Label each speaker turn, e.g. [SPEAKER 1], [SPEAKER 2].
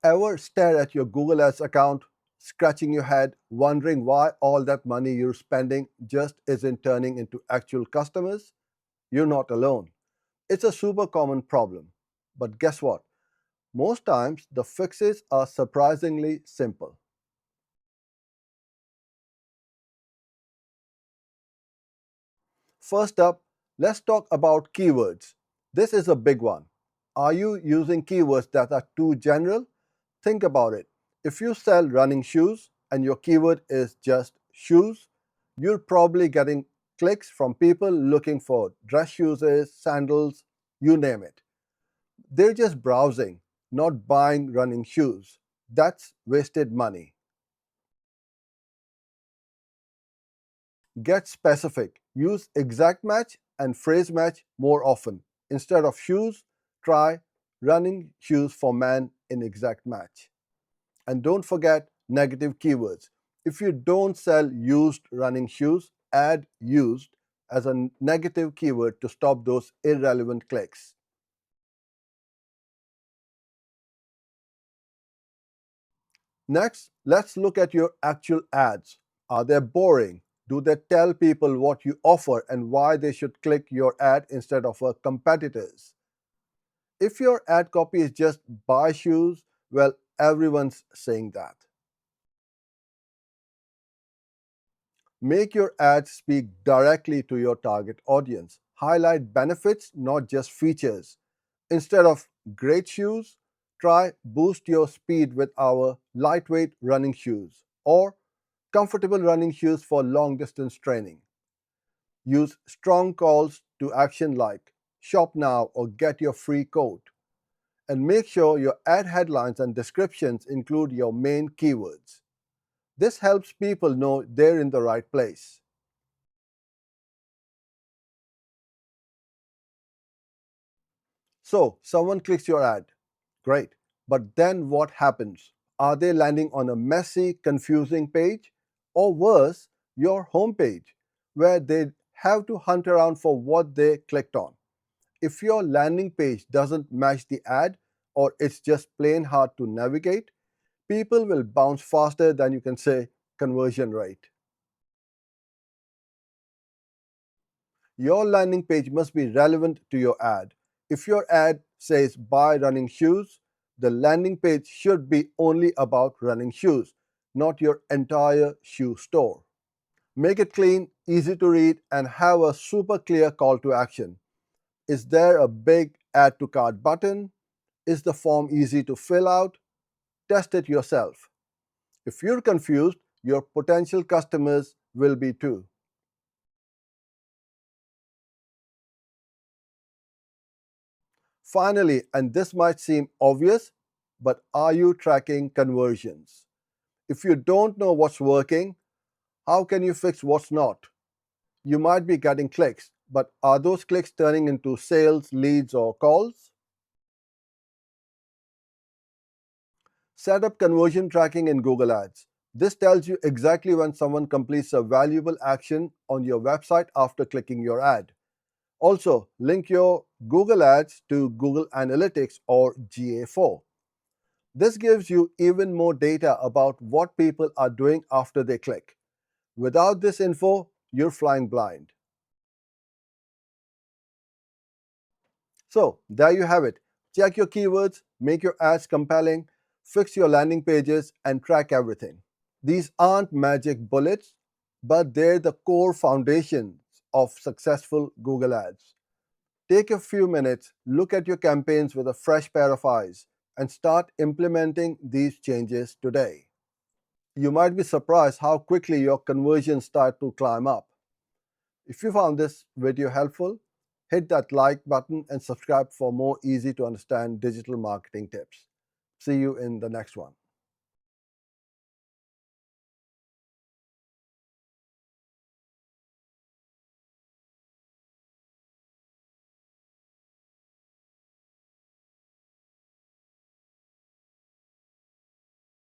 [SPEAKER 1] Ever stare at your Google Ads account, scratching your head, wondering why all that money you're spending just isn't turning into actual customers? You're not alone. It's a super common problem. But guess what? Most times the fixes are surprisingly simple. First up, let's talk about keywords. This is a big one. Are you using keywords that are too general? Think about it. If you sell running shoes and your keyword is just shoes, you're probably getting clicks from people looking for dress shoes, sandals, you name it. They're just browsing, not buying running shoes. That's wasted money. Get specific. Use exact match and phrase match more often. Instead of shoes, try running shoes for men in exact match. And don't forget negative keywords. If you don't sell used running shoes, add used as a negative keyword to stop those irrelevant clicks. Next, let's look at your actual ads. Are they boring? Do they tell people what you offer and why they should click your ad instead of a competitor's? If your ad copy is just buy shoes, well, everyone's saying that. Make your ads speak directly to your target audience. Highlight benefits, not just features. Instead of great shoes, try boost your speed with our lightweight running shoes or comfortable running shoes for long distance training. Use strong calls to action like shop now or get your free coat. And make sure your ad headlines and descriptions include your main keywords. This helps people know they're in the right place. So, someone clicks your ad. Great. But then what happens? Are they landing on a messy, confusing page? Or worse, your homepage, where they have to hunt around for what they clicked on? If your landing page doesn't match the ad or it's just plain hard to navigate, people will bounce faster than you can say conversion rate. Your landing page must be relevant to your ad. If your ad says buy running shoes, the landing page should be only about running shoes, not your entire shoe store. Make it clean, easy to read, and have a super clear call to action. Is there a big add to cart button? Is the form easy to fill out? Test it yourself. If you're confused, your potential customers will be too. Finally, and this might seem obvious, but are you tracking conversions? If you don't know what's working, how can you fix what's not? You might be getting clicks, but are those clicks turning into sales, leads, or calls? Set up conversion tracking in Google Ads. This tells you exactly when someone completes a valuable action on your website after clicking your ad. Also, link your Google Ads to Google Analytics or GA4. This gives you even more data about what people are doing after they click. Without this info, you're flying blind. So, there you have it. Check your keywords, make your ads compelling, fix your landing pages, and track everything. These aren't magic bullets, but they're the core foundations of successful Google Ads. Take a few minutes, look at your campaigns with a fresh pair of eyes, and start implementing these changes today. You might be surprised how quickly your conversions start to climb up. If you found this video helpful, hit that like button and subscribe for more easy to understand digital marketing tips. See you in the next one.